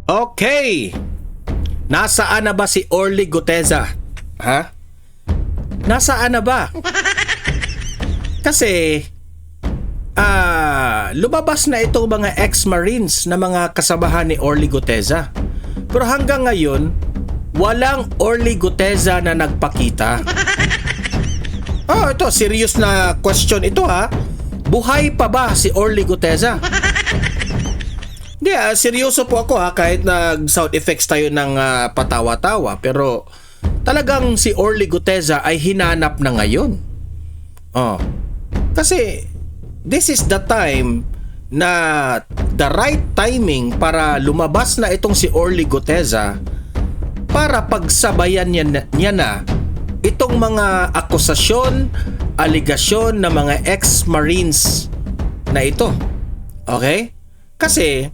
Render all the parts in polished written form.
Okay. Nasaan na ba si Orly Guteza? Ha? Nasaan na ba? Kasi lumabas na itong mga ex-Marines na mga kasamahan ni Orly Guteza. Pero hanggang ngayon, walang Orly Guteza na nagpakita. Ito, serious na question ito ha. Buhay pa ba si Orly Guteza? Hindi seryoso po ako ha, kahit nag-sound effects tayo ng patawa-tawa. Pero talagang si Orly Guteza ay hinanap na ngayon. Kasi this is the time na the right timing para lumabas na itong si Orly Guteza para pagsabayan niya na itong mga akusasyon, aligasyon ng mga ex-Marines na ito. Okay? Kasi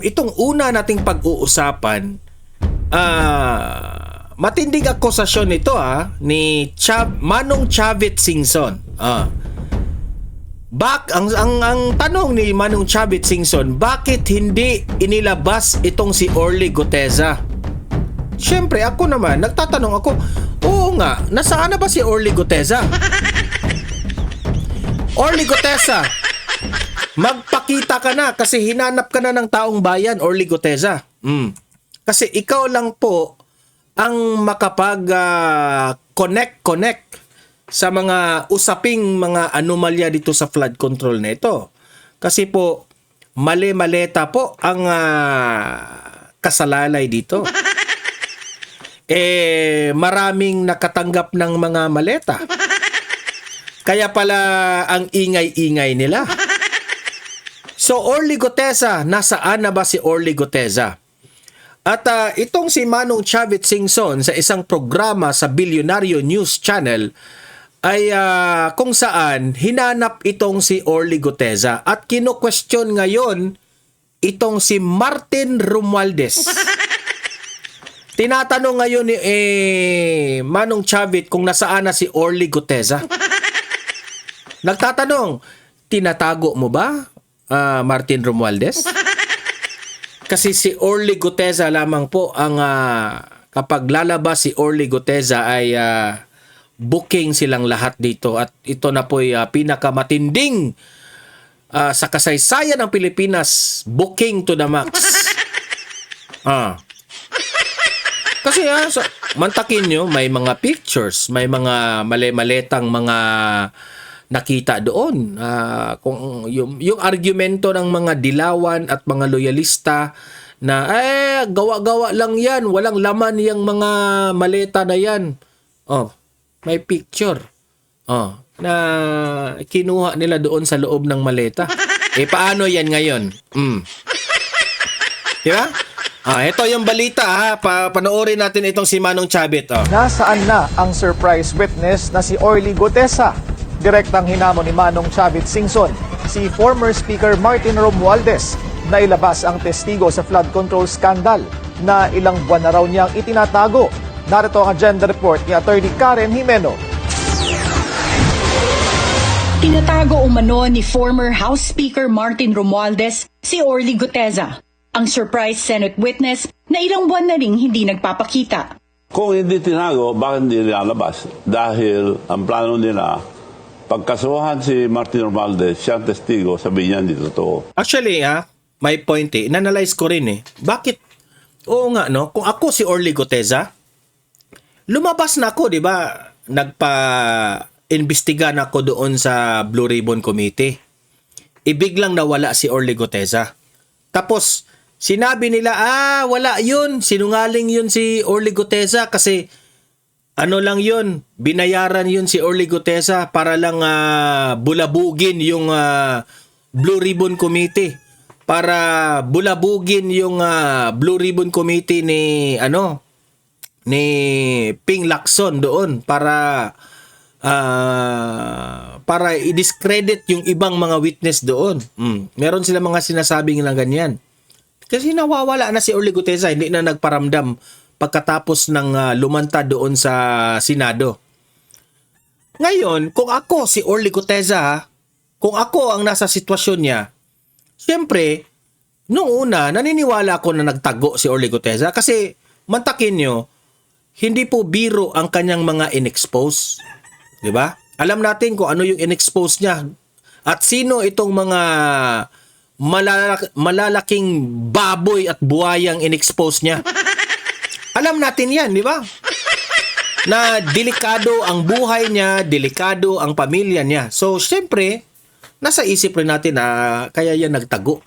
itong una nating pag-uusapan, matinding akusasyon ito ni Manong Chavit Singson. Ang tanong ni Manong Chavit Singson, bakit hindi inilabas itong si Orly Guteza? Siyempre ako naman, nagtatanong ako, oo nga, nasaan na ba si Orly Guteza? Orly Guteza, magpakita ka na kasi hinanap ka na ng taong bayan, Orly Guteza. Kasi ikaw lang po ang makapag-connect sa mga usaping mga anomalya dito sa flood control na ito. Kasi po, mali-maleta po ang kasalalay dito. Maraming nakatanggap ng mga maleta. Kaya pala ang ingay-ingay nila. So, Orly Guteza, nasaan na ba si Orly Guteza? At itong si Manong Chavit Singson sa isang programa sa Bilyonaryo News Channel ay kung saan hinanap itong si Orly Guteza at kino-question ngayon itong si Martin Romualdez. Tinatanong ngayon ni Manong Chavit kung nasaan na si Orly Guteza. Nagtatanong, tinatago mo ba, Martin Romualdez? Kasi si Orly Guteza lamang po ang kapag lalabas si Orly Guteza ay booking silang lahat dito at ito na po ay pinakamatinding sa kasaysayan ng Pilipinas, booking to the max. Kasi mantakin nyo, may mga pictures, may mga mali-maletang mga nakita doon. Kung yung argumento ng mga dilawan at mga loyalista na gawa-gawa lang yan, walang laman yung mga maleta na yan. May picture. Na kinuha nila doon sa loob ng maleta. Paano yan ngayon? Diba? Ito yung balita panoorin natin itong si Manong Chavit. Nasaan na ang surprise witness na si Orly Guteza? Direktang hinamon ni Manong Chavit Singson si former Speaker Martin Romualdez na ilabas ang testigo sa flood control scandal na ilang buwan na raw niyang itinatago. Narito ang agenda report ni Attorney Karen Jimeno. Tinatago umano ni former House Speaker Martin Romualdez si Orly Guteza, ang surprise Senate witness na ilang buwan na ring hindi nagpapakita. Kung hindi tinago, bakit hindi nilalabas? Dahil ang plano nila, pagkasuhan si Martin Romualdez, siyang testigo, sabi niya hindi totoo. Actually, may point inanalyze ko rin Bakit? Oo nga, no? Kung ako si Orly Guteza, lumabas na ako, di ba? Nagpa-imbestiga na ako doon sa Blue Ribbon Committee. Biglang nawala si Orly Guteza. Tapos, sinabi nila, wala yun. Sinungaling yun si Orly Guteza kasi ano lang yun, binayaran yun si Orly Guteza para lang bulabugin yung Blue Ribbon Committee. Para bulabugin yung Blue Ribbon Committee ni Ping Lacson doon para i-discredit yung ibang mga witness doon. Meron sila mga sinasabing na ganyan. Kasi nawawala na si Orly Guteza, hindi na nagparamdam pagkatapos ng lumanta doon sa Senado. Ngayon, kung ako si Orly Guteza, kung ako ang nasa sitwasyon niya, siyempre, Noong una, naniniwala ako na nagtago si Orly Guteza kasi mantakin nyo, hindi po biro ang kanyang mga in-expose. Di ba? Alam natin kung ano yung in-expose niya at sino itong mga malalaking baboy at buhayang in-expose niya. Alam natin yan, di ba? Na delikado ang buhay niya, delikado ang pamilya niya. So, syempre, nasa isip rin natin na kaya yan nagtago.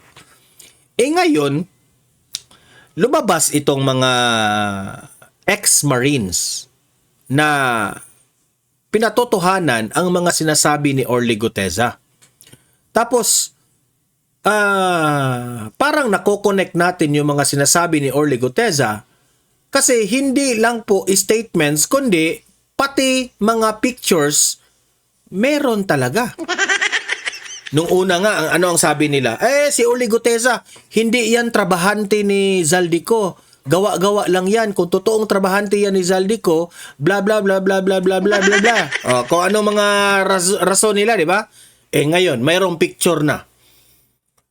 Ngayon, lumabas itong mga ex-Marines na pinatotohanan ang mga sinasabi ni Orly Guteza. Tapos, parang nako-connect natin yung mga sinasabi ni Orly Guteza kasi hindi lang po statements kundi pati mga pictures meron talaga. Nung una nga, ano ang sabi nila? Si Orly Guteza, hindi yan trabahante ni Zaldico. Gawa-gawa lang yan. Kung totoong trabahante yan ni Zaldico, bla bla bla bla bla bla bla bla bla. Kung ano mga rason nila, di ba? Ngayon, mayroong picture na.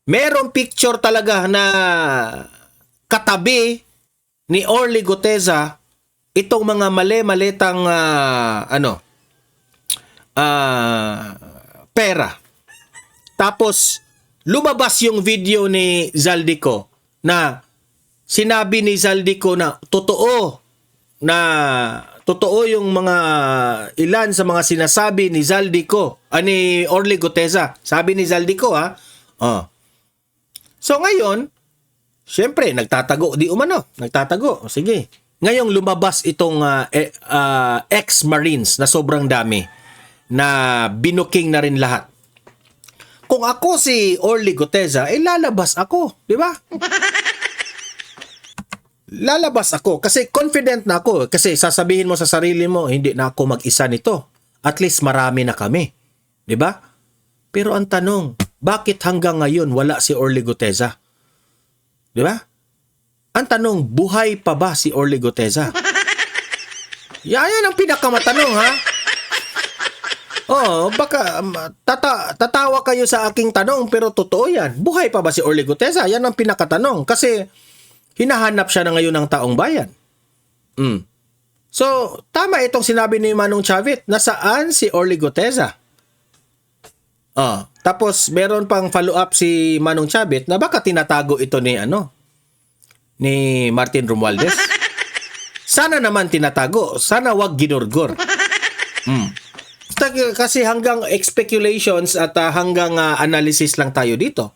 Merong picture talaga na katabi ni Orly Guteza itong mga mali-malitang pera. Tapos, lumabas yung video ni Zaldico na sinabi ni Zaldico na totoo yung mga ilan sa mga sinasabi ni Zaldico, ni Orly Guteza. Sabi ni Zaldico, So ngayon, syempre, nagtatago. Di umano, nagtatago. Sige. Ngayong lumabas itong ex-Marines na sobrang dami na binuking na rin lahat. Kung ako si Orly Guteza, lalabas ako. Di ba? Lalabas ako. Kasi confident na ako. Kasi sasabihin mo sa sarili mo, hindi na ako mag-isa nito. At least marami na kami. Di ba? Pero ang tanong, bakit hanggang ngayon wala si Orly Guteza? Di ba? Ang tanong, buhay pa ba si Orly Guteza? Yan ang pinakamatanong, ha? Baka tatawa kayo sa aking tanong pero totoo yan. Buhay pa ba si Orly Guteza? Yan ang pinakatanong kasi hinahanap siya na ngayon ng taong bayan. So, tama itong sinabi ni Manong Chavit. Nasaan si Orly Guteza? Tapos meron pang follow-up si Manong Chavit na baka tinatago ito ni Martin Romualdez. Sana naman tinatago. Sana wag ginurgur. Kasi hanggang speculations at hanggang analysis lang tayo dito.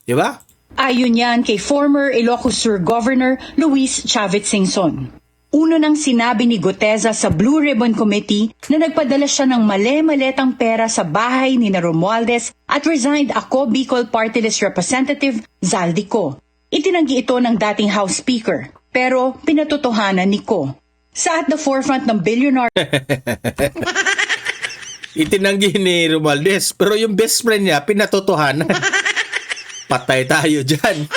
Di ba? Ayon yan kay former Ilocos Sur Governor Luis Chavit Singson. Una nang sinabi ni Guteza sa Blue Ribbon Committee na nagpadala siya ng mali-maletang pera sa bahay ni Romualdez at resigned ako Bicol Party List Representative Zaldico. Itinanggi ito ng dating House Speaker, pero pinatotohanan ni Ko. Sa at the forefront ng billionaire Itinanggi ni Romualdez, pero yung best friend niya, pinatotohanan. Patay tayo dyan.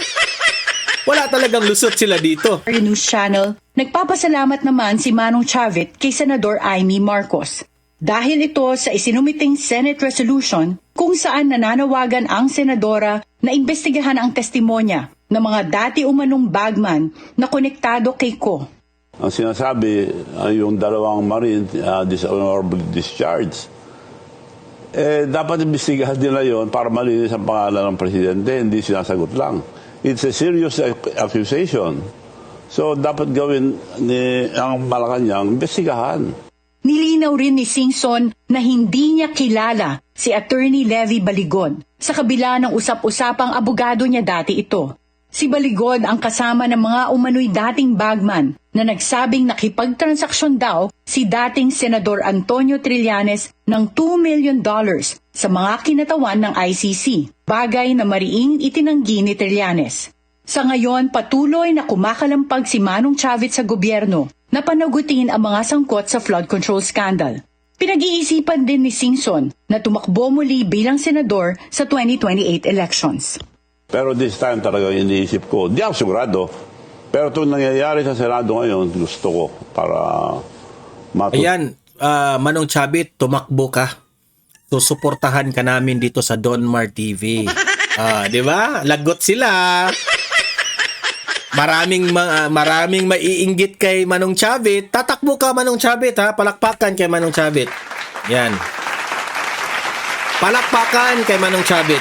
Wala talagang lusot sila dito. News Channel, nagpapasalamat naman si Manong Chavit kay Senador Amy Marcos. Dahil ito sa isinumiting Senate resolution kung saan nananawagan ang senadora na imbestigahan ang testimonya ng mga dati umanong bagman na konektado kay Ko. Ang sinasabi, yung dalawang Marine dishonorable discharge, dapat imbestigahan nila yon para malinis ang pangalan ng presidente, hindi sinasagot lang. It's a serious accusation. So, dapat gawin ang Malacanang, imbestigahan. Nilinaw rin ni Singson na hindi niya kilala si Attorney Levy Baligon sa kabila ng usap-usapang abogado niya dati ito. Si Baligon ang kasama ng mga umano'y dating bagman na nagsabing nakipagtransaksyon daw si dating Senador Antonio Trillanes ng $2 million sa mga kinatawan ng ICC, bagay na mariing itinanggi ni Trillanes. Sa ngayon, patuloy na kumakalampag si Manong Chavit sa gobyerno na panagutin ang mga sangkot sa flood control scandal. Pinag-iisipan din ni Singson na tumakbo muli bilang senador sa 2028 elections. Pero this time talaga iniisip ko, di ako sigurado. Pero itong nangyayari sa Senado ngayon, gusto ko para Ayan, Manong Chavit, tumakbo ka. Susuportahan ka namin dito sa Donmar TV. Di ba? Lagot sila. Maraming maiinggit kay Manong Chavit. Tatakbo ka, Manong Chavit, ha? Palakpakan kay Manong Chavit. Yan. Palakpakan kay Manong Chavit.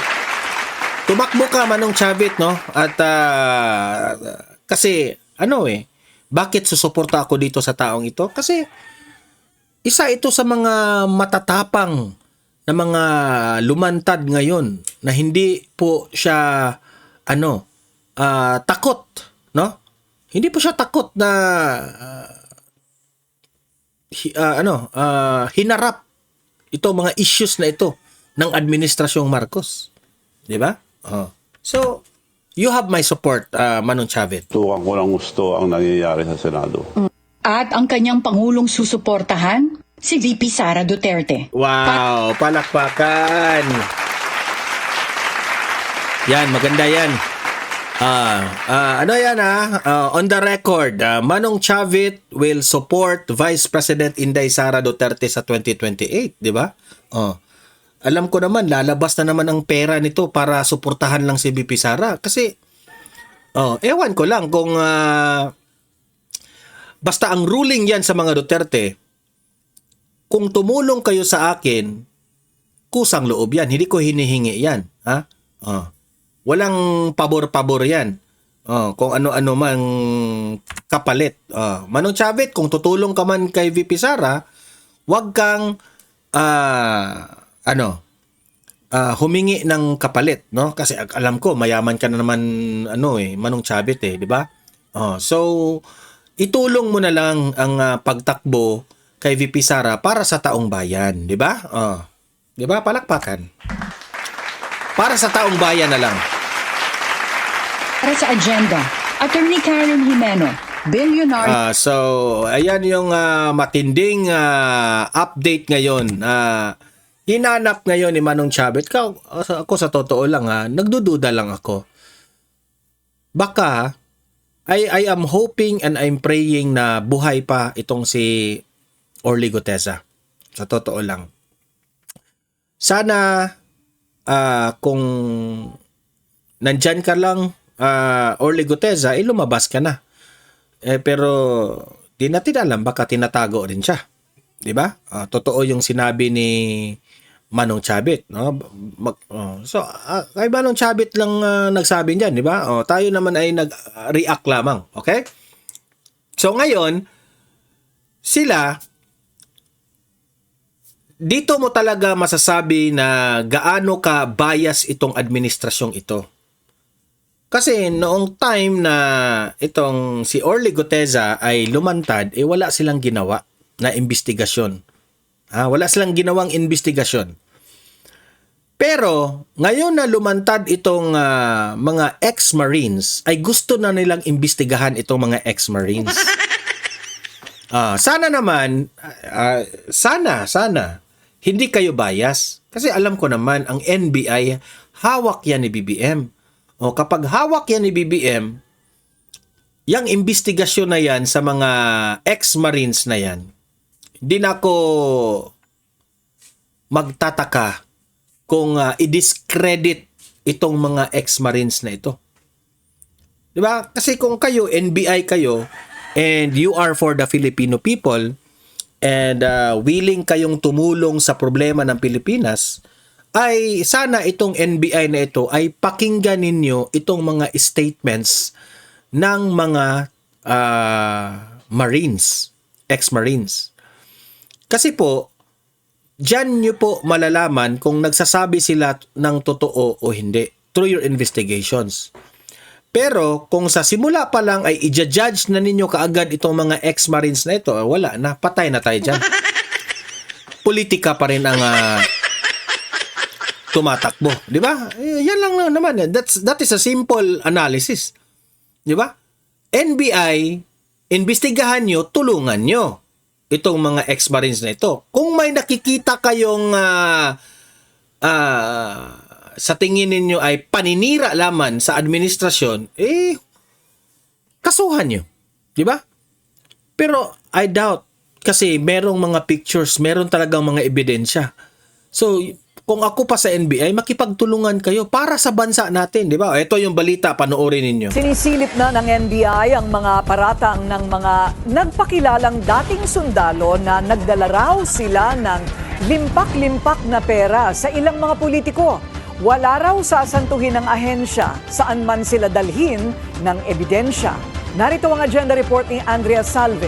Tumakbo ka, Manong Chavit, no? At kasi bakit susuporta ako dito sa taong ito? Kasi isa ito sa mga matatapang na mga lumantad ngayon na hindi po siya takot, no? Hindi po siya takot na hinarap ito mga issues na ito ng administrasyong Marcos. 'Di ba? So, you have my support, Manong Chavit. Tukan ko ng gusto ang nangyayari sa Senado. At ang kanyang pangulong susuportahan, si VP Sara Duterte. Wow, palakpakan. Yan, maganda yan. On the record, Manong Chavit will support Vice President Inday Sara Duterte sa 2028, di ba? Alam ko naman, lalabas na naman ang pera nito para suportahan lang si VP Sara. Kasi, ewan ko lang kung basta ang ruling yan sa mga Duterte, kung tumulong kayo sa akin, kusang loob yan. Hindi ko hinihingi yan. Ha? Walang pabor-pabor yan. Kung ano-ano man kapalit. Manong Chavit, kung tutulong ka man kay VP Sara, wag kang humingi ng kapalit, no? Kasi alam ko mayaman ka na naman Manong Chavit, di ba? So itulong mo na lang ang pagtakbo kay VP Sara para sa taong bayan, di ba? Di ba? Palakpakan. Para sa taong bayan na lang. Para sa agenda, Attorney Karen Jimeno, billionaire. So, ayan yung matinding update ngayon. Hinanap ngayon ni Manong Chavit. Ako sa totoo lang, nagdududa lang ako. Baka, I am hoping and I'm praying na buhay pa itong si Orly Gutesa. Sa totoo lang. Sana, kung nandyan ka lang, Orly Gutesa, lumabas ka na. Pero di natin alam, baka tinatago rin siya. Di ba? Totoo yung sinabi ni Manong Chavit, no? Kay Manong Chavit lang nagsabi niyan, di ba? Tayo naman ay nag-react lamang, okay? So ngayon, sila dito mo talaga masasabi na gaano ka bias itong administrasyong ito. Kasi noong time na itong si Orly Gutesa ay lumantad, wala silang ginawa na investigasyon. Wala silang ginawang investigasyon. Pero ngayon na lumantad itong mga ex-Marines, ay gusto na nilang imbestigahan itong mga ex-Marines. Sana naman, sana, hindi kayo bias. Kasi alam ko naman, ang NBI, hawak yan ni BBM. Kapag hawak yan ni BBM, yung investigasyon na yan sa mga ex-Marines na yan, hindi na ako magtataka kung i-discredit itong mga ex-Marines na ito. Diba? Kasi kung kayo, NBI kayo, and you are for the Filipino people, and willing kayong tumulong sa problema ng Pilipinas, ay sana itong NBI na ito ay pakinggan ninyo itong mga statements ng mga Marines, ex-Marines. Kasi po, dyan nyo po malalaman kung nagsasabi sila ng totoo o hindi through your investigations. Pero kung sa simula pa lang ay i-judge na ninyo kaagad itong mga ex-Marines na ito, wala na, patay na tayo dyan. Politika pa rin ang tumatakbo, di ba? Yan lang naman. That is a simple analysis. Di ba? NBI, imbestigahan nyo, tulungan nyo itong mga ex-Marines na ito. Kung may nakikita kayong sa tingin ninyo ay paninira laman sa administrasyon, kasuhan nyo. Di ba? Pero I doubt kasi merong mga pictures, meron talagang mga ebidensya. So, kung ako pa sa NBI, makipagtulungan kayo para sa bansa natin, di ba? Ito yung balita, panoorin ninyo. Sinisilip na ng NBI ang mga paratang ng mga nagpakilalang dating sundalo na nagdala raw sila ng limpak-limpak na pera sa ilang mga politiko. Wala raw sasantuhin ng ahensya saan man sila dalhin ng ebidensya. Narito ang agenda report ni Andrea Salve.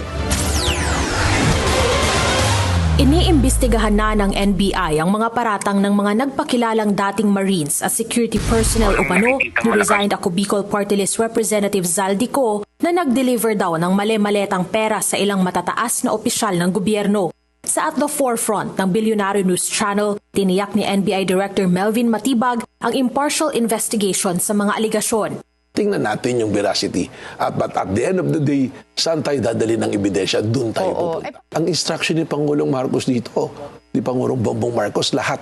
Iniimbestigahan na ng NBI ang mga paratang ng mga nagpakilalang dating Marines at security personnel umano ni resigned ako Bicol Party List Representative Zaldico na nag-deliver daw ng male-maletang pera sa ilang matataas na opisyal ng gobyerno. Sa at the forefront ng Bilyonaryo News Channel, tiniyak ni NBI Director Melvin Matibag ang impartial investigation sa mga aligasyon. Tingnan natin yung veracity. But at the end of the day, saan tayo dadali ng ebidensya? Doon tayo pupunta. Ang instruction ni Pangulong Marcos dito, ni Pangulong Bongbong Marcos, lahat.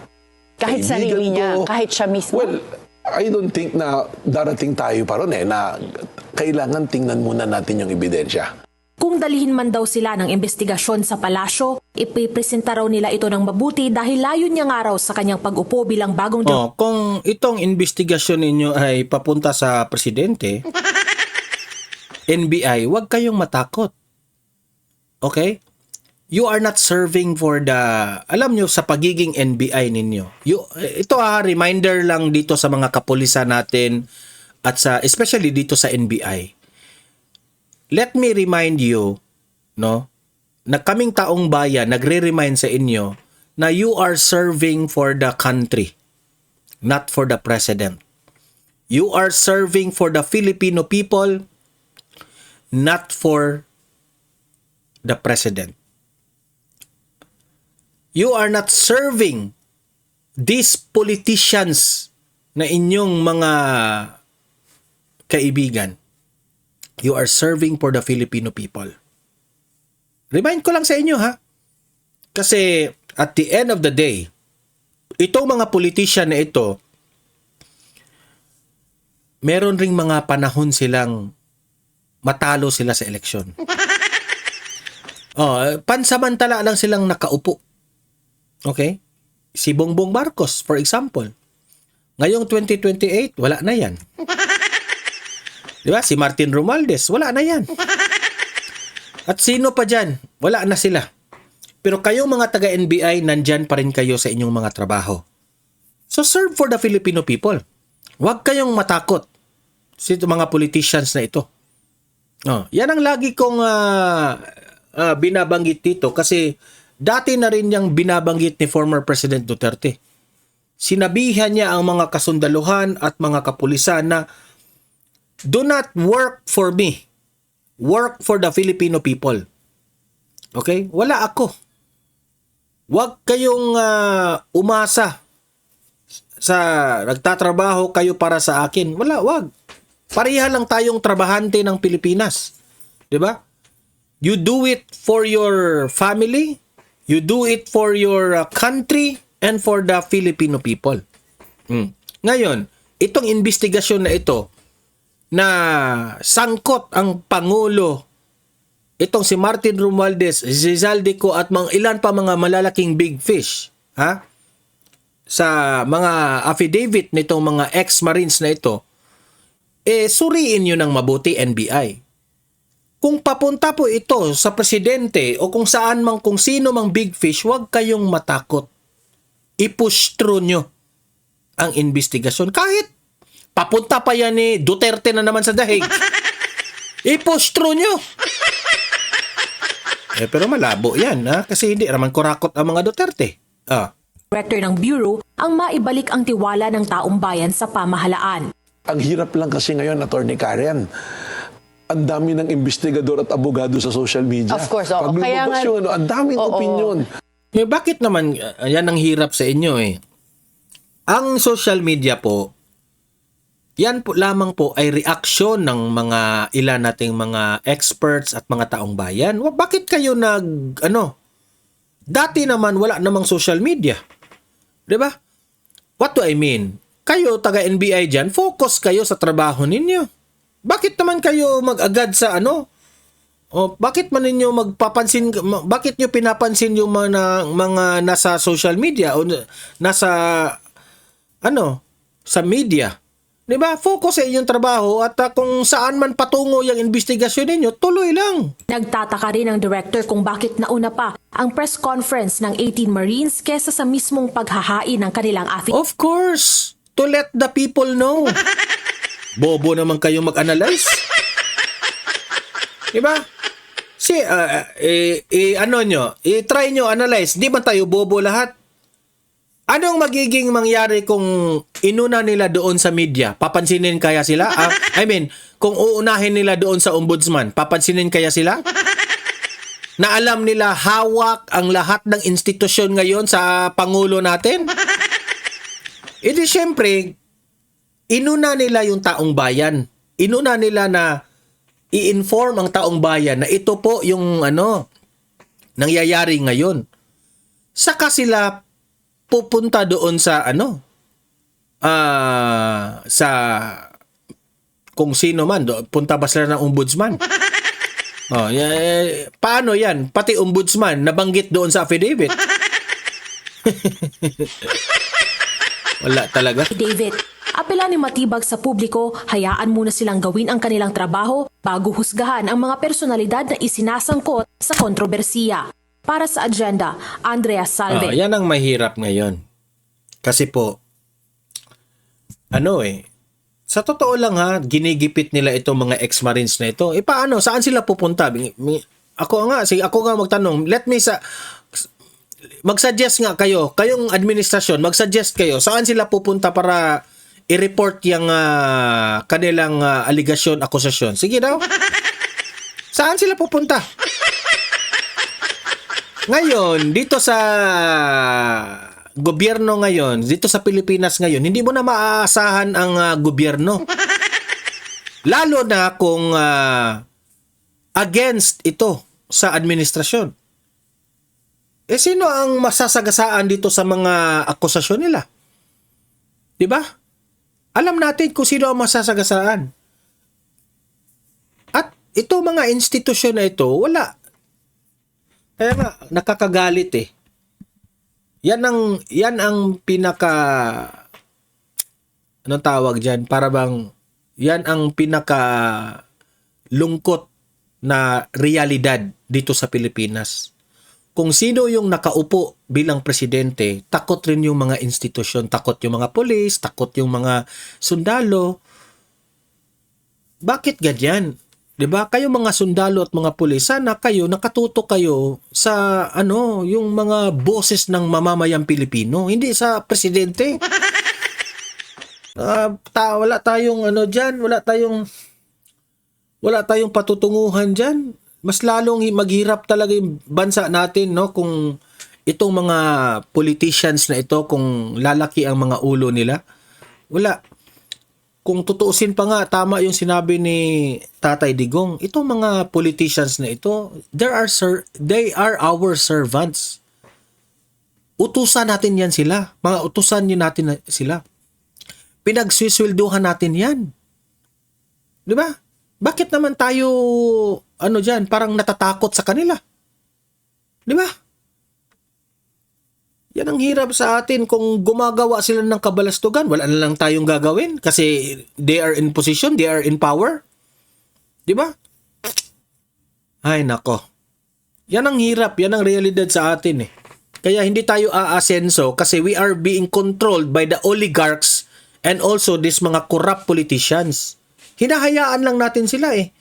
Kahit Kaibigan sarili niya, ko. kahit siya mismo. Well, I don't think na darating tayo pa ron na kailangan tingnan muna natin yung ebidensya. Kung dalhin man daw sila ng investigasyon sa palasyo, ipipresenta raw nila ito ng mabuti dahil layon niya nga raw sa kanyang pag-upo bilang bagong Kung itong investigasyon ninyo ay papunta sa presidente, NBI, huwag kayong matakot. Okay? You are not serving for the, alam nyo, sa pagiging NBI ninyo. Ito reminder lang dito sa mga kapulisan natin at sa, especially dito sa NBI. Let me remind you, no, na kaming taong bayan, nagre-remind sa inyo na you are serving for the country, not for the president. You are serving for the Filipino people, not for the president. You are not serving these politicians na inyong mga kaibigan. You are serving for the Filipino people. Remind ko lang sa inyo ha. Kasi at the end of the day, itong mga politician na ito, meron ring mga panahon silang matalo sila sa eleksyon. Pansamantala lang silang nakaupo. Okay? Si Bongbong Marcos, for example. Ngayong 2028, wala na yan. Diba? Si Martin Romualdez, wala na yan. At sino pa dyan? Wala na sila. Pero kayong mga taga-NBI, nandyan pa rin kayo sa inyong mga trabaho. So serve for the Filipino people. Huwag kayong matakot sa mga politicians na ito. Yan ang lagi kong binabanggit dito kasi dati na rin yung binabanggit ni former President Duterte. Sinabihan niya ang mga kasundaluhan at mga kapulisan na do not work for me. Work for the Filipino people. Okay? Wala ako. Huwag kayong umasa sa nagtatrabaho kayo para sa akin. Wag. Pareha lang tayong trabahante ng Pilipinas. 'Di ba? You do it for your family, you do it for your country and for the Filipino people. Ngayon, itong investigasyon na ito na sangkot ang Pangulo, itong si Martin Romualdez, si Zaldico at ilan pa mga malalaking big fish, sa mga affidavit nitong mga ex-Marines na ito, suriin nyo ng mabuti NBI. Kung papunta po ito sa presidente o kung saan mang, kung sino mang big fish, huwag kayong matakot. I-push through nyo ang investigasyon. Kahit papunta pa yan ni Duterte na naman sa dahig. I-push through nyo. Pero malabo yan, kasi hindi naman kurakot ang mga Duterte. Director ng Bureau ang maibalik ang tiwala ng taong bayan sa pamahalaan. Ang hirap lang kasi ngayon, Atty. Karen, ang dami ng investigador at abogado sa social media. Of course, oo. Pag Kaya lumabas nga- yung ang daming opinion. Bakit naman yan ang hirap sa inyo Ang social media po, yan po lamang po ay reaksyon ng mga ilan nating mga experts at mga taong bayan. Bakit kayo dati naman wala namang social media. 'Di ba? What do I mean? Kayo taga-NBI dyan, focus kayo sa trabaho ninyo. Bakit naman kayo mag-agad sa bakit man ninyo bakit nyo pinapansin yung mga nasa social media o nasa sa media? 'Di ba? Focus sa inyong trabaho at kung saan man patungo yung investigasyon ninyo, tuloy lang. Nagtataka rin ang director kung bakit nauna pa ang press conference ng 18 Marines kesa sa mismong paghahain ng kanilang affidavit. Of course, to let the people know. Bobo naman kayong mag-analyze. 'Di ba? I-try nyo analyze. Di ba tayo bobo lahat? Anong magiging mangyari kung inuna nila doon sa media? Papansinin kaya sila? Kung uunahin nila doon sa ombudsman, papansinin kaya sila? Na alam nila hawak ang lahat ng institusyon ngayon sa Pangulo natin? E di syempre, inuna nila yung taong bayan. Inuna nila na i-inform ang taong bayan na ito po yung nangyayari ngayon. Saka sila pupunta doon sa sa kung sino man, punta ba sila ng ombudsman? Paano yan? Pati ombudsman nabanggit doon sa affidavit. Wala talaga. David, apela ni matibag sa publiko, hayaan muna silang gawin ang kanilang trabaho bago husgahan ang mga personalidad na isinasangkot sa kontrobersiya. Para sa agenda, Andrea Salve. Yan ang mahirap ngayon. Kasi po, sa totoo lang ginigipit nila itong mga ex-marines na ito. Paano? Saan sila pupunta? Ako nga magtanong, mag-suggest nga kayo, kayong administrasyon, mag-suggest kayo, saan sila pupunta para i-report yung kanilang aligasyon, akusasyon. Sige daw. Saan sila pupunta? Ngayon, dito sa gobyerno ngayon, dito sa Pilipinas ngayon, hindi mo na maaasahan ang gobyerno. Lalo na kung against ito sa administrasyon. Sino ang masasagasaan dito sa mga akusasyon nila? 'Di ba? Alam natin kung sino ang masasagasaan. At ito mga institusyon na ito, wala. Kaya nga, nakakagalit eh. Yan ang pinaka, anong tawag dyan? Para bang, yan ang pinaka lungkot na realidad dito sa Pilipinas. Kung sino yung nakaupo bilang presidente, takot rin yung mga institusyon, takot yung mga polis, takot yung mga sundalo. Bakit ganyan? 'Di ba? Kayo mga sundalo at mga pulis, sana kayo nakatutok kayo sa yung mga boses ng mamamayang Pilipino, hindi sa presidente. Wala tayong diyan, wala tayong patutunguhan diyan. Mas lalong maghirap talaga yung bansa natin kung itong mga politicians na ito, kung lalaki ang mga ulo nila. Wala. Kung tutuusin pa nga, tama yung sinabi ni Tatay Digong, itong mga politicians na ito, they are our servants. Utusan natin yan sila. Mga utusan nyo natin sila. Pinagsiswelduhan natin yan. Di ba? Bakit naman tayo, parang natatakot sa kanila? Di ba? Yan ang hirap sa atin kung gumagawa sila ng kabalastugan. Wala na lang tayong gagawin kasi they are in position, they are in power. Di ba? Ay, nako. Yan ang hirap, yan ang realidad sa atin eh. Kaya hindi tayo aasenso kasi we are being controlled by the oligarchs and also these mga corrupt politicians. Hinahayaan lang natin sila eh.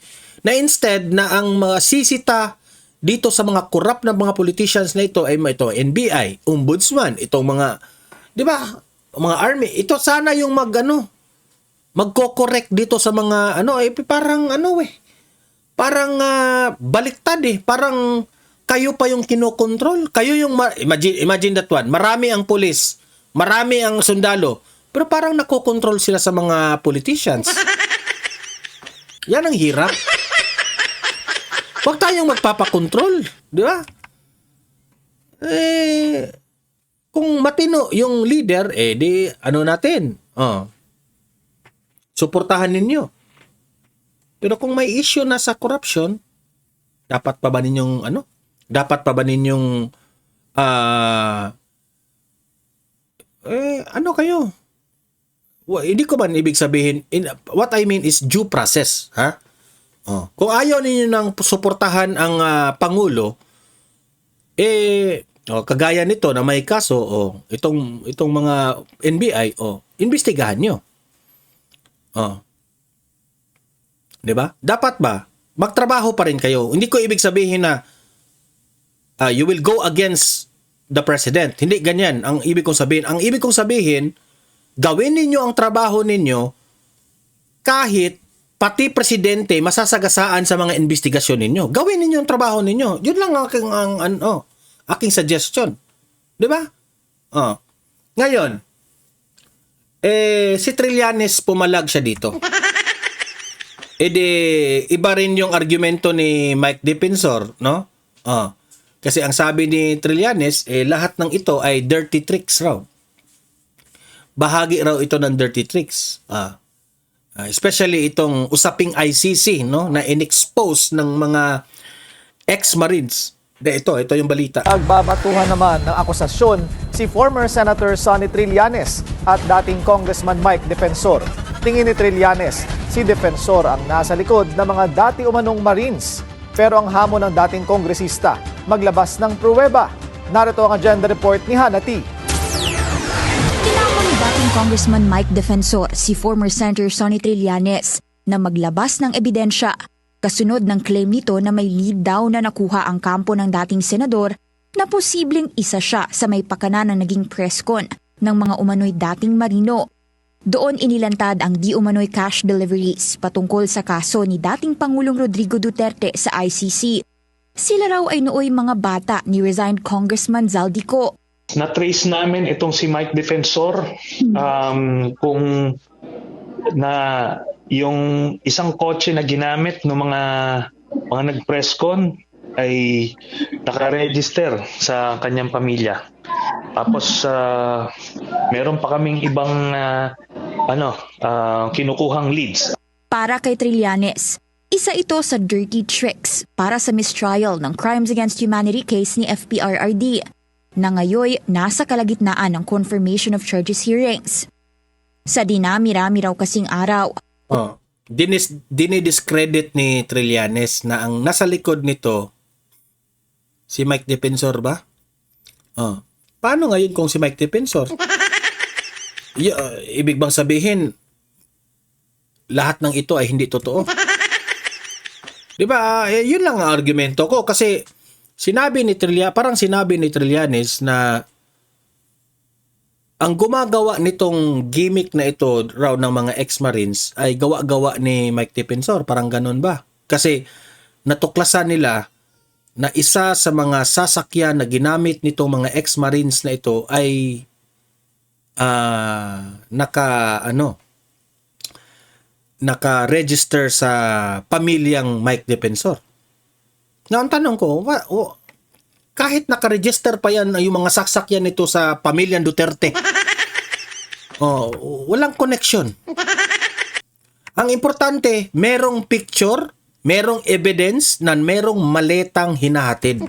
Na instead na ang mga sisita dito sa mga corrupt na mga politicians na ito ay ito NBI, ombudsman, itong mga, di ba, mga army, ito sana yung magko-correct dito sa mga parang baliktad eh, parang kayo pa yung kinokontrol, kayo yung imagine that one, marami ang pulis, marami ang sundalo, pero parang nakokontrol sila sa mga politicians. Yan ang hirap. Huwag tayong magpapakontrol, di ba? Kung matino yung leader, di natin? Suportahan ninyo. Pero kung may issue na sa corruption, Dapat pa ba ninyong ano? Dapat pa ba ninyong ano kayo? Hindi ko man ibig sabihin, what I mean is due process, ha? Oh. Kung ayaw ninyo nang suportahan ang Pangulo, kagaya nito na may kaso, itong mga NBI, imbestigahan nyo. 'Di ba? Dapat ba magtrabaho pa rin kayo? Hindi ko ibig sabihin na you will go against the president. Hindi ganyan ang ibig kong sabihin. Ang ibig kong sabihin, gawin ninyo ang trabaho ninyo kahit pati presidente masasagasaan sa mga investigasyon ninyo. Gawin ninyo ang trabaho ninyo. Yun lang aking suggestion. 'Di ba? Ngayon, si Trillanes pumalag siya dito. Iba rin yung argumento ni Mike Defensor, no? Kasi ang sabi ni Trillanes, lahat ng ito ay dirty tricks raw. Bahagi raw ito ng dirty tricks. Especially itong usaping ICC, no, na inexpose ng mga ex-Marines. Ito yung balita. Nagbabatuhan naman ng akusasyon si former Senator Sonny Trillanes at dating Congressman Mike Defensor. Tingin ni Trillanes, si Defensor ang nasa likod ng mga dati umanong Marines. Pero ang hamon ng dating kongresista, maglabas ng pruweba. Narito ang agenda report ni Hannah T. Tinamon ni dating Congressman Mike Defensor si former Senator Sonny Trillanes na maglabas ng ebidensya kasunod ng claim nito na may lead daw na nakuha ang kampo ng dating senador na posibleng isa siya sa may pakana ng naging presscon ng mga umano'y dating Marino. Doon inilantad ang di umano'y cash deliveries patungkol sa kaso ni dating Pangulong Rodrigo Duterte sa ICC. Sila raw ay nooy mga bata ni resigned Congressman Zaldico. Na-trace namin itong si Mike Defensor kung na yung isang kotse na ginamit ng mga nag-presscon ay nakaregister sa kanyang pamilya. Tapos meron pa kaming ibang kinukuhang leads. Para kay Trillanes, isa ito sa dirty tricks para sa mistrial ng Crimes Against Humanity case ni FPRRD na ngayoy nasa kalagitnaan ng confirmation of charges hearings. Sa dinami-rami raw kasing araw, dinidiscredit ni Trillanes na ang nasa likod nito si Mike Defensor ba? Paano ngayon kung si Mike Defensor? Ibig bang sabihin lahat ng ito ay hindi totoo? 'Di ba? Yun lang ang argumento ko kasi sinabi ni Trillanes na ang gumagawa nitong gimmick na ito raw ng mga ex-Marines ay gawa-gawa ni Mike Defensor. Parang ganun ba? Kasi natuklasan nila na isa sa mga sasakyan na ginamit nitong mga ex-Marines na ito ay naka-register sa pamilyang Mike Defensor. Nga ang tanong ko, kahit naka-register pa yan yung mga sasakyan nito sa pamilyang Duterte, walang connection. Ang importante, merong picture, merong evidence na merong maletang hinahatid.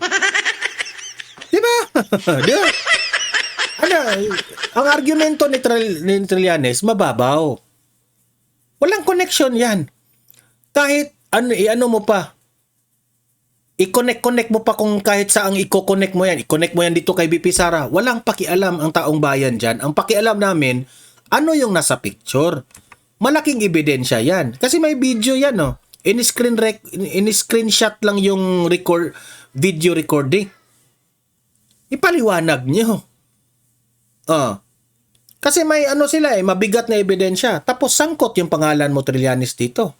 Di ba? Ang argumento ni Trillanes, mababaw. Walang connection yan. Kahit ano mo pa, i-connect mo pa kung kahit saang i-connect mo yan. I-connect mo yan dito kay BP Sara. Walang pakialam ang taong bayan dyan. Ang pakialam namin, ano yung nasa picture. Malaking ebidensya yan. Kasi may video yan, no? In-screenshot lang yung video recording. Ipaliwanag nyo. Kasi may mabigat na ebidensya. Tapos sangkot yung pangalan mo, Trillanes, dito.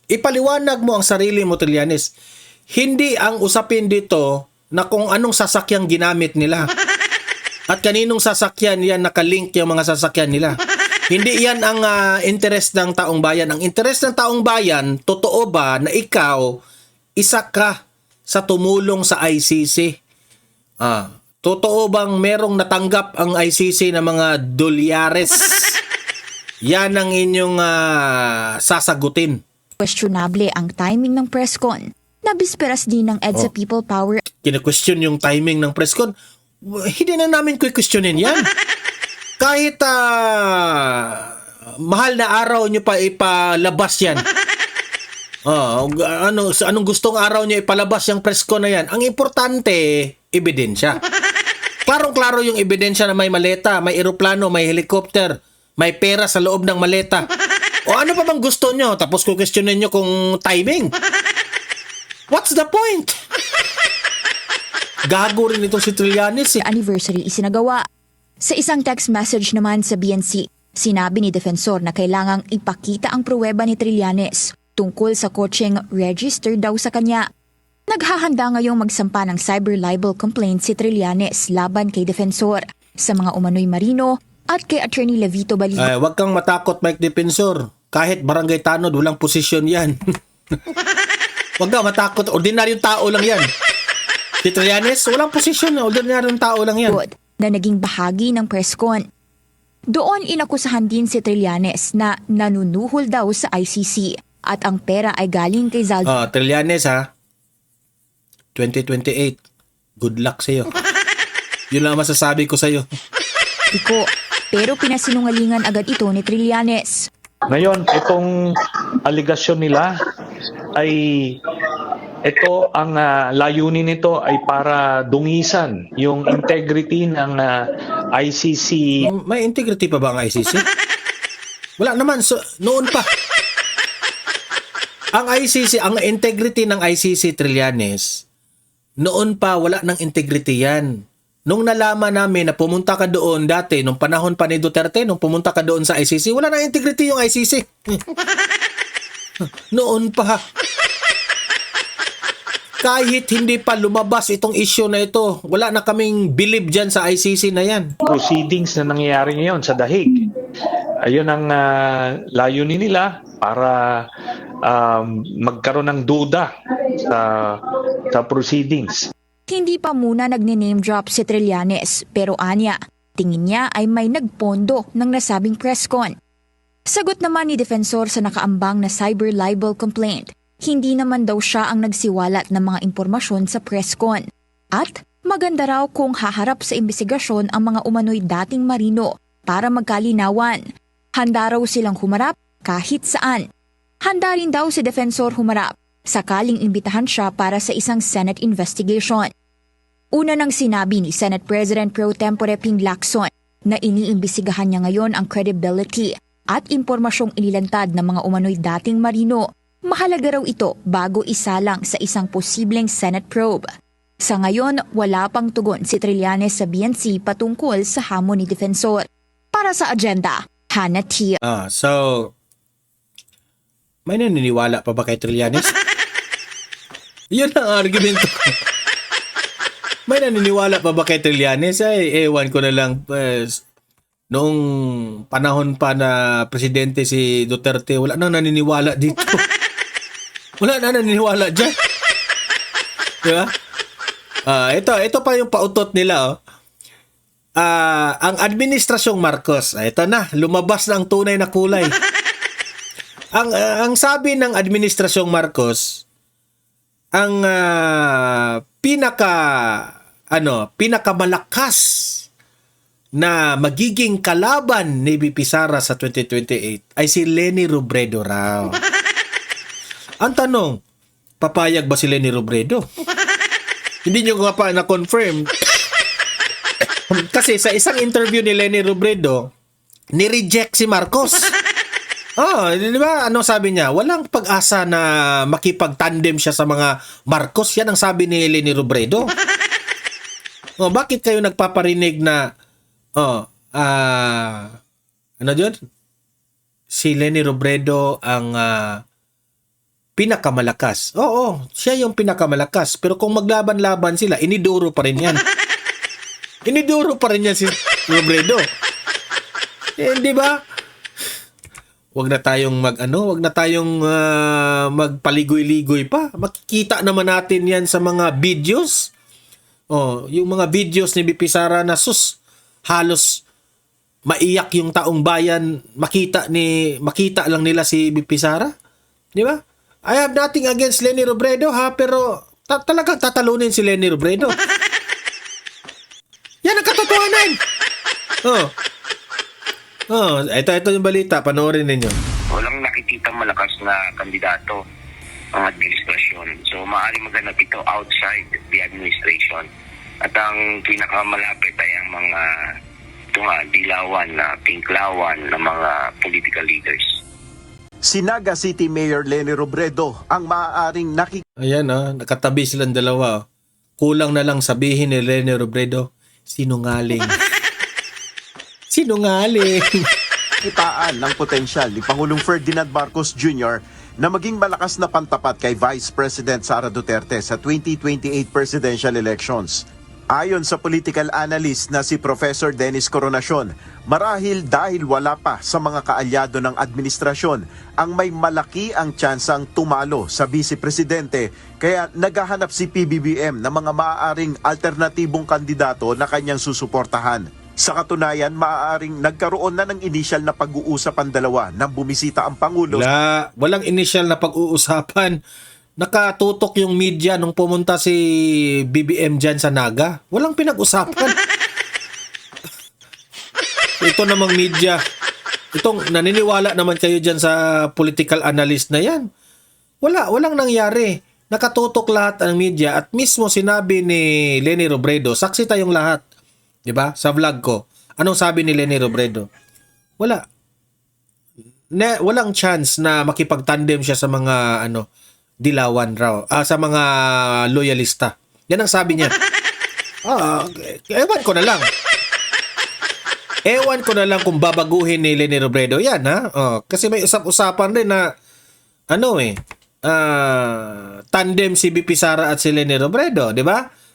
Ipaliwanag mo ang sarili mo, Trillanes. Hindi ang usapin dito na kung anong sasakyang ginamit nila. At kaninong sasakyan yan nakalink yung mga sasakyan nila. Hindi yan ang interest ng taong bayan. Ang interest ng taong bayan, totoo ba na ikaw, isa ka sa tumulong sa ICC? Totoo bang merong natanggap ang ICC na mga dolyares? Yan ang inyong sasagutin. questionable ang timing ng presscon Nabisperas din ng EDSA People Power Kina-question yung timing ng press con. Hindi na namin questionin yan. Kahit mahal na araw nyo pa ipalabas yan. Anong gustong araw nyo ipalabas yung press con na yan? Ang importante, ebidensya. Klarong-klaro yung ebidensya na may maleta, may eroplano, may helicopter, may pera sa loob ng maleta. O ano pa bang gusto nyo? Tapos questionin nyo kung timing. What's the point? Gago rin itong si Trillanes. anniversary isinagawa. Sa isang text message naman sa BNC, sinabi ni Defensor na kailangang ipakita ang pruweba ni Trillanes tungkol sa kotseng registered daw sa kanya. Naghahanda ngayong magsampa ng cyber libel complaint si Trillanes laban kay Defensor sa mga umano'y marino at kay Attorney Levito Baligo. Ay, wag kang matakot, Mike Defensor. Kahit barangay tanod, walang posisyon yan. Wag kang matakot. Ordinaryong tao lang yan. Si Trillanes, walang posisyon. Ordinaryong tao lang yan. Na naging bahagi ng presscon. Doon inakusahan din si Trillanes na nanunuhol daw sa ICC at ang pera ay galing kay Zaldi. Trillanes ha, 2028. Good luck sa'yo. Yun lang masasabi ko sa'yo. Pero pinasinungalingan agad ito ni Trillanes. Ngayon, itong aligasyon nila ay ito ang layunin nito ay para dungisan yung integrity ng ICC. May integrity pa ba ang ICC? Wala naman. So, noon pa. Ang ICC, ang integrity ng ICC, Trillanes, noon pa wala ng integrity yan. Nung nalaman namin na pumunta ka doon dati, nung panahon pa ni Duterte, nung pumunta ka doon sa ICC, wala nang integrity yung ICC. Noon pa. Kahit hindi pa lumabas itong issue na ito, wala na kaming believe dyan sa ICC na yan. Proceedings na nangyayari ngayon sa Dahig. Ayun ang layunin nila para magkaroon ng duda sa proceedings. Hindi pa muna nagne-name drop si Trillanes pero anya, tingin niya ay may nagpondo ng nasabing presscon. Sagot naman ni Defensor sa nakaambang na cyber libel complaint, hindi naman daw siya ang nagsiwalat ng mga impormasyon sa presscon. At maganda raw kung haharap sa imbestigasyon ang mga umano'y dating marino para magkalinawan. Handa raw silang humarap kahit saan. Handa rin daw si Defensor humarap sakaling imbitahan siya para sa isang Senate investigation. Una nang sinabi ni Senate President Pro Tempore Ping Lacson na iniimbestigahan niya ngayon ang credibility at impormasyong inilantad ng mga umano'y dating marino. Mahalaga raw ito bago isalang sa isang posibleng Senate probe. Sa ngayon, wala pang tugon si Trillanes sa BNC patungkol sa hamon ni Defensor. Para sa agenda, Hannah Tia. So, may naniniwala pa ba kay Trillanes? Yun ang argumento ko. May naniniwala pa ba kay Trillanes? Ay, ewan ko na lang. Noong panahon pa na presidente si Duterte, wala nang naniniwala dito. Wala na naniniwala dyan. Diba? Ito pa yung pautot nila. Ang administrasyong Marcos, ito na, lumabas na ang tunay na kulay. Ang sabi ng administrasyong Marcos, ang pinakamalakas na magiging kalaban ni VP Sara sa 2028 ay si Leni Robredo raw. Ang tanong, papayag ba si Leni Robredo? Hindi nyo nga pa na-confirm. Kasi sa isang interview ni Leni Robredo, ni-reject si Marcos. Di ba? Ano sabi niya? Walang pag-asa na makipag-tandem siya sa mga Marcos. Yan ang sabi ni Leni Robredo. Bakit kayo nagpaparinig na ano yun? Si Leni Robredo ang pinakamalakas. Oo, siya yung pinakamalakas. Pero kung maglaban-laban sila, iniduro pa rin yan. Iniduro pa rin yan si Robredo. Di ba? Wag na tayong magpaligoy-ligoy pa. Makikita naman natin yan sa mga videos. Yung mga videos ni BP Sara na halos maiyak yung taong bayan, makita lang nila si BP Sara. Di ba? I have nothing against Leni Robredo ha, pero talagang tatalunin si Leni Robredo. Yan ang katotohanan. Ito yung balita. Panoorin ninyo. Walang nakikita malakas na kandidato ang administrasyon. So, maaaring maganap ito outside the administration. At ang pinakamalapit ay ang mga dilawan na pinklawan ng mga political leaders. Si Naga City Mayor Leni Robredo ang maaaring Ayan nakatabi silang dalawa. Kulang na lang sabihin ni Leni Robredo, sinungaling. Sinungaling. nakikitaan ng potensyal ni Pangulong Ferdinand Marcos Jr. na maging malakas na pantapat kay Vice President Sara Duterte sa 2028 presidential elections. Ayon sa political analyst na si Professor Dennis Coronacion, marahil dahil wala pa sa mga kaalyado ng administrasyon ang may malaki ang tsansang tumalo sa vice-presidente, kaya naghahanap si PBBM ng mga maaaring alternatibong kandidato na kanyang susuportahan. Sa katunayan, maaaring nagkaroon na ng initial na pag-uusap ang dalawa nang bumisita ang Pangulo. Walang initial na pag-uusapan. Nakatutok yung media nung pumunta si BBM dyan sa Naga. Walang pinag-usapan. Ito namang media. Itong naniniwala naman kayo dyan sa political analyst na yan. Walang nangyari. Nakatutok lahat ang media at mismo sinabi ni Leni Robredo, saksi tayong lahat. Diba? Sa vlog ko. Anong sabi ni Leni Robredo? Walang chance na makipag-tandem siya sa mga dilawan raw. Sa mga loyalista. Yan ang sabi niya. Ewan ko na lang. Ewan ko na lang kung babaguhin ni Leni Robredo. Yan kasi may usap-usapan rin na tandem si BP Sara at si Leni Robredo. Di ba?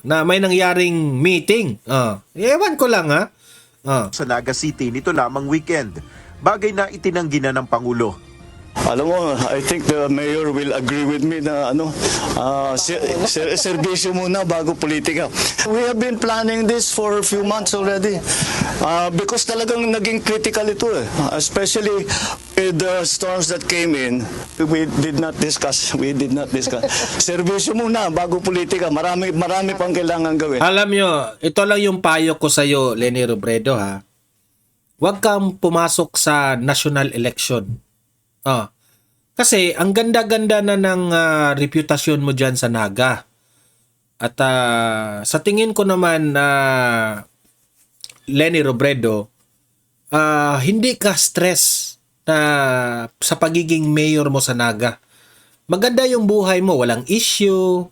Na may nangyaring meeting. Ewan ko lang Sa Naga City nito lamang weekend. Bagay na itinanggi na ng Pangulo. Alam mo, I think the mayor will agree with me na serbisyo muna bago politika. We have been planning this for a few months already because talagang naging critical ito especially with the storms that came in. We did not discuss. Serbisyo muna bago politika. Marami pang kailangan gawin. Alam nyo, ito lang yung payo ko sa iyo, Leni Robredo Huwag kang pumasok sa national election. Kasi ang ganda-ganda na ng reputasyon mo dyan sa Naga. At sa tingin ko naman Leni Robredo, hindi ka stress sa pagiging mayor mo sa Naga. Maganda yung buhay mo, walang issue,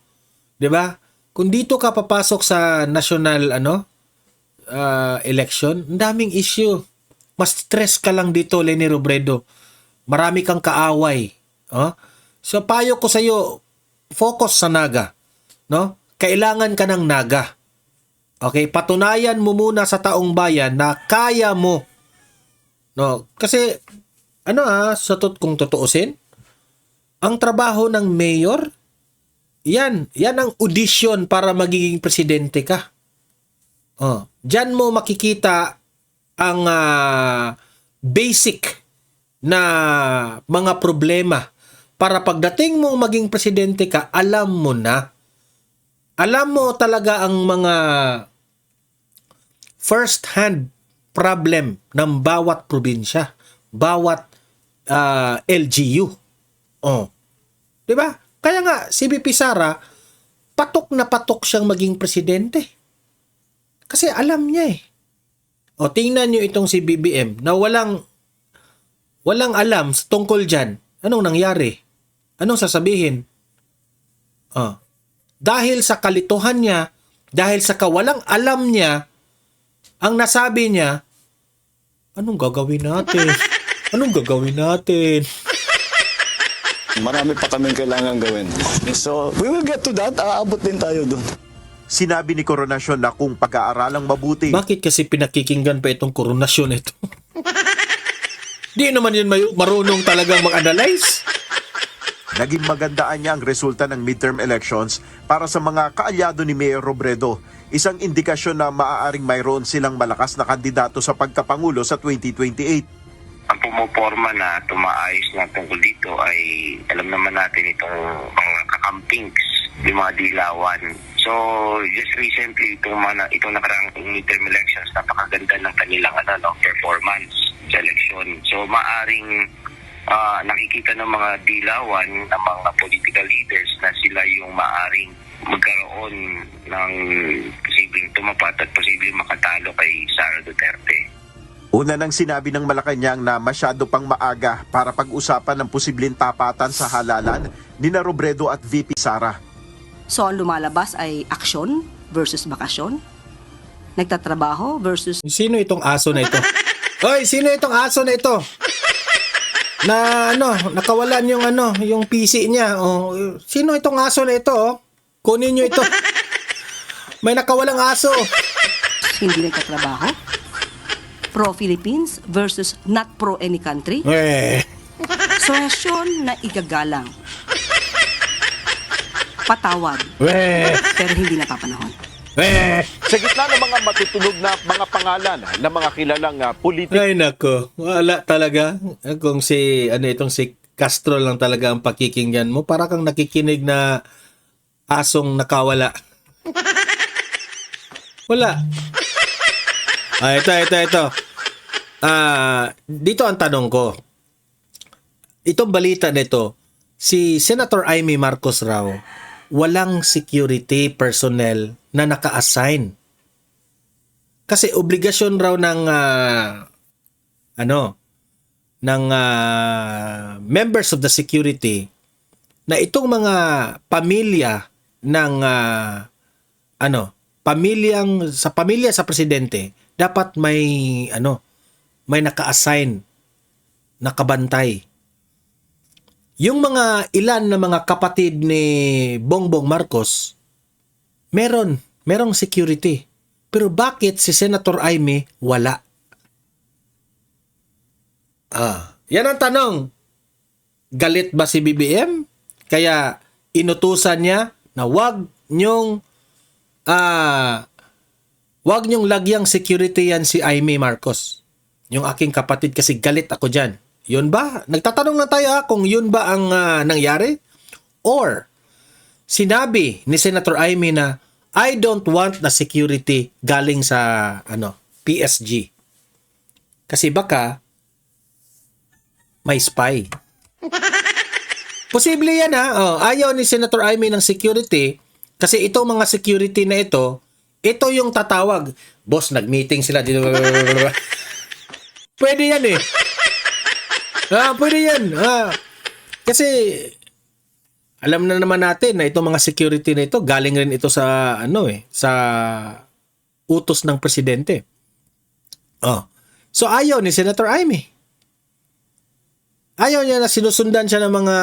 'di ba? Kung dito ka papasok sa national election, ang daming issue. Mas stress ka lang dito, Leni Robredo. Marami kang kaaway. So, payo ko sa iyo, focus sa Naga. Kailangan ka ng Naga. Okay? Patunayan mo muna sa taong bayan na kaya mo. Kasi, kung tutuusin, ang trabaho ng mayor, yan ang audition para magiging presidente ka. Diyan mo makikita ang basic na mga problema para pagdating mo maging presidente ka, alam mo na. Alam mo talaga ang mga first-hand problem ng bawat probinsya, bawat LGU. Diba? Kaya nga, si BP Sara, patok na patok siyang maging presidente. Kasi alam niya tingnan niyo itong si BBM na walang alam tungkol dyan. Anong nangyari? Anong sasabihin? Dahil sa kalituhan niya, dahil sa kawalang alam niya, ang nasabi niya, anong gagawin natin? Anong gagawin natin? Marami pa kaming kailangan gawin. So, we will get to that. Aabot din tayo doon. Sinabi ni Coronacion na kung pag-aaralang mabuti. Bakit kasi pinakikinggan pa itong Coronacion ito? Di naman yun marunong talagang mag-analyze. Naging magandaan niya ang resulta ng midterm elections para sa mga kaalyado ni Mayor Robredo. Isang indikasyon na maaaring mayroon silang malakas na kandidato sa pagkapangulo sa 2028. Ang pumoporma na tumaayos na tungkol dito ay alam naman natin itong mga kakampings, yung mga dilawan. So, just recently, itong nakaraang midterm elections, napakaganda ng kanilang performance sa election. So, maaring nakikita ng mga dilawan ng mga political leaders na sila yung maaring magkaroon ng posibleng tumapat at posibleng makatalo kay Sara Duterte. Una nang sinabi ng Malacanang na masyado pang maaga para pag-usapan ng posibleng tapatan sa halalan ni na Robredo at VP Sara. So ang lumalabas ay aksyon versus bakasyon, nagtatrabaho versus... Sino itong aso na ito? Hoy, sino itong aso na ito? Na nakawalan yung PC niya. Oh, sino itong aso na ito? Oh? Kunin niyo ito. May nakawalang aso. Hindi nagtatrabaho. Pro-Philippines versus not pro-any country. Suwesyon na igagalang. Patawad. Pero hindi napapanahon. Sa gitna ng mga matutunog na mga pangalan ng mga kilalang politiko. Ay nako, wala talaga. Kung si Castro lang talaga ang pakikinggan mo, para kang nakikinig na asong nakawala. Wala. Ito. Dito ang tanong ko. Itong balita nito, si Senator Amy Marcos raw, walang security personnel na naka-assign. Kasi obligasyon raw ng members of the security na itong mga pamilya ng pamilya sa presidente dapat may naka-assign na kabantay. Yung mga ilan na mga kapatid ni Bongbong Marcos, merong security. Pero bakit si Senator Amy wala? Yan ang tanong. Galit ba si BBM? Kaya inutusan niya na wag nyong lagyang security yan si Amy Marcos. Yung aking kapatid kasi galit ako dyan. Yun ba? Nagtatanong na tayo kung yun ba ang nangyari? Or sinabi ni Senator Amy na I don't want the security galing sa PSG. Kasi baka may spy. Posible yan ayaw ni Senator Amy ng security kasi itong mga security na ito yung tatawag. Boss, nag-meeting sila dito. Pwede yan eh. Pwede yan. Kasi alam na naman natin na itong mga security na ito galing rin ito sa sa utos ng presidente. So ayaw ni Senator Amy. Ayaw niya na sinusundan siya ng mga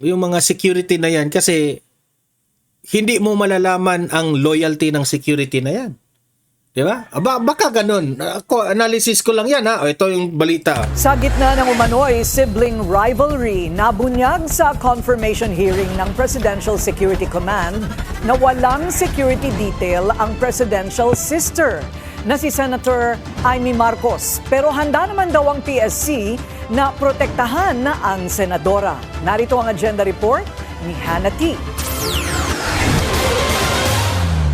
yung mga security na yan kasi hindi mo malalaman ang loyalty ng security na yan. Diba? Baka ganun. Ako, analysis ko lang yan Ito yung balita. Sa gitna ng umano'y sibling rivalry, nabunyag sa confirmation hearing ng Presidential Security Command na walang security detail ang presidential sister na si Senator Amy Marcos. Pero handa naman daw ang PSC na protektahan na ang senadora. Narito ang agenda report ni Hannah T.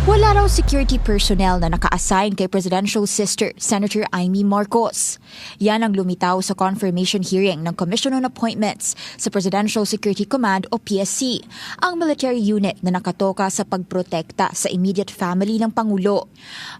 Wala raw security personnel na naka-assign kay presidential sister Senator Amy Marcos. Yan ang lumitaw sa confirmation hearing ng Commission on Appointments sa Presidential Security Command o PSC, ang military unit na nakatoka sa pagprotekta sa immediate family ng Pangulo.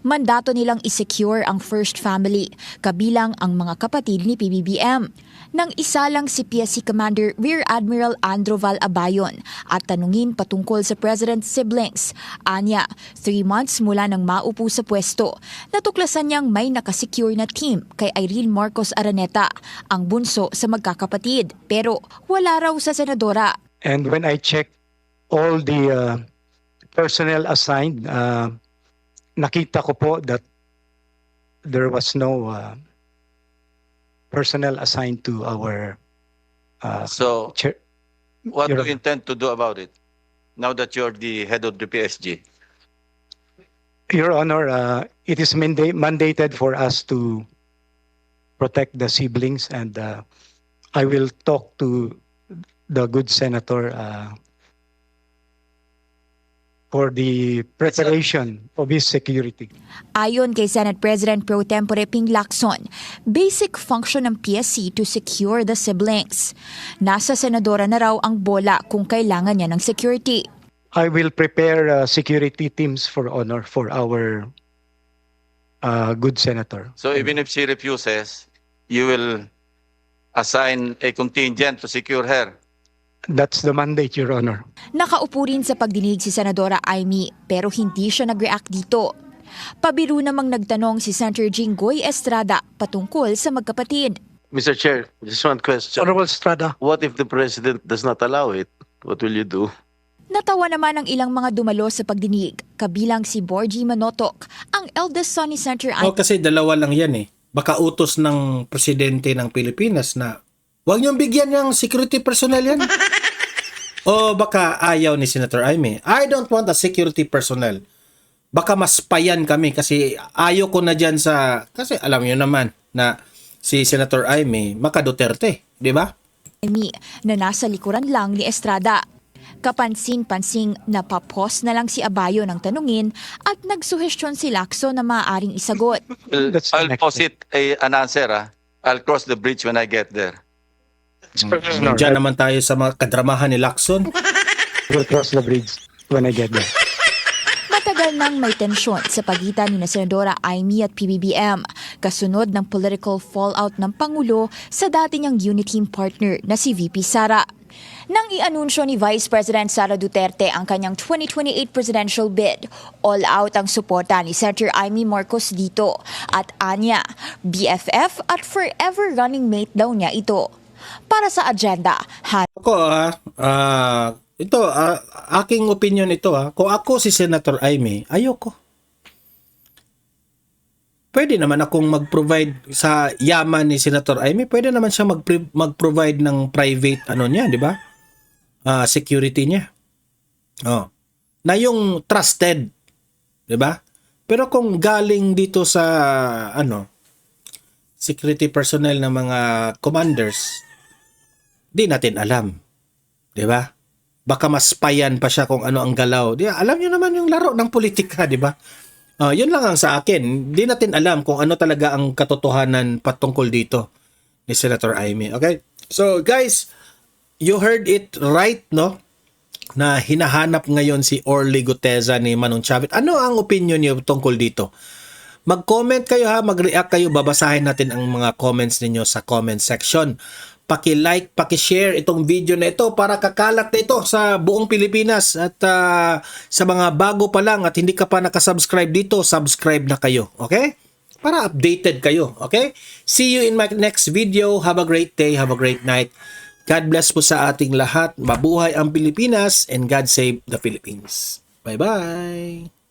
Mandato nilang isecure ang first family, kabilang ang mga kapatid ni PBBM. Nang isa lang si PSC Commander Rear Admiral Androval Abayon at tanungin patungkol sa President's siblings. Anya, 3 months mula nang maupo sa pwesto, natuklasan niyang may nakasecure na team kay Irene Marcos Araneta, ang bunso sa magkakapatid. Pero wala raw sa senadora. And when I checked all the personnel assigned, nakita ko po that there was no personnel assigned to our chair. What do you intend to do about it now that you're the head of the PSG? Your Honor, it is mandated for us to protect the siblings, and I will talk to the good senator for the preparation of his security. Ayon kay Senate President Pro Tempore Ping Lacson, basic function ng PSC to secure the siblings. Nasa senadora na raw ang bola kung kailangan niya ng security. I will prepare security teams for honor for our good senator. So even if she refuses, you will assign a contingent to secure her. That's the mandate, Your Honor. Nakaupo rin sa pagdinig si Senadora Amy pero hindi siya nag-react dito. Pabiru namang nagtanong si Senator Jinggoy Estrada patungkol sa magkapatid. Mr. Chair, just one question. Honorable Estrada. What if the President does not allow it? What will you do? Natawa naman ang ilang mga dumalo sa pagdinig, kabilang si Borgie Manotok, ang eldest son ni Senator Amy. Kasi dalawa lang yan eh. Baka utos ng presidente ng Pilipinas na huwag niyong bigyan ng security personnel yan. O baka ayaw ni Senator Amy. I don't want a security personnel. Baka mas payan kami kasi ayaw ko na dyan sa... Kasi alam niyo naman na si Senator Amy, Maka Duterte, di ba? Amy na nasa likuran lang ni Estrada. Kapansin-pansing napapost na lang si Abayo ng tanungin at nagsuhestyon si Lacson na maaaring isagot. I'll posit an answer. I'll cross the bridge when I get there. Diyan naman tayo sa mga kadramahan ni Lacson. We'll cross the bridge when I get there. Matagal nang may tensyon sa pagitan ni Senadora Amy at PBBM, kasunod ng political fallout ng Pangulo sa dati niyang unity team partner na si VP Sara. Nang i-anunsyo ni Vice President Sara Duterte ang kanyang 2028 presidential bid, all out ang suporta ni Senator Amy Marcos dito at anya, BFF at forever running mate daw niya ito. Para sa agenda, aking opinion ito kung ako si Senator Amy, ayoko. Pwede naman akong mag-provide sa yaman ni Senator Amy, pwede naman siya mag-provide ng private niya, di ba? Security niya. Na yung trusted, di ba? Pero kung galing dito sa security personnel ng mga commanders, di natin alam. Di ba? Baka mas payan pa siya kung ano ang galaw. Alam niyo naman yung laro ng politika, di ba? Yun lang ang sa akin. Di natin alam kung ano talaga ang katotohanan patungkol dito ni Senator Amy. Okay? So guys, you heard it right, no? Na hinahanap ngayon si Orly Guteza ni Manong Chavit. Ano ang opinion niyo tungkol dito? Mag-comment kayo mag-react kayo. Babasahin natin ang mga comments ninyo sa comment section. Paki-like, paki-share itong video na ito para kakalat na ito sa buong Pilipinas. At sa mga bago pa lang at hindi ka pa nakasubscribe dito, subscribe na kayo. Okay? Para updated kayo. Okay? See you in my next video. Have a great day. Have a great night. God bless po sa ating lahat. Mabuhay ang Pilipinas and God save the Philippines. Bye-bye!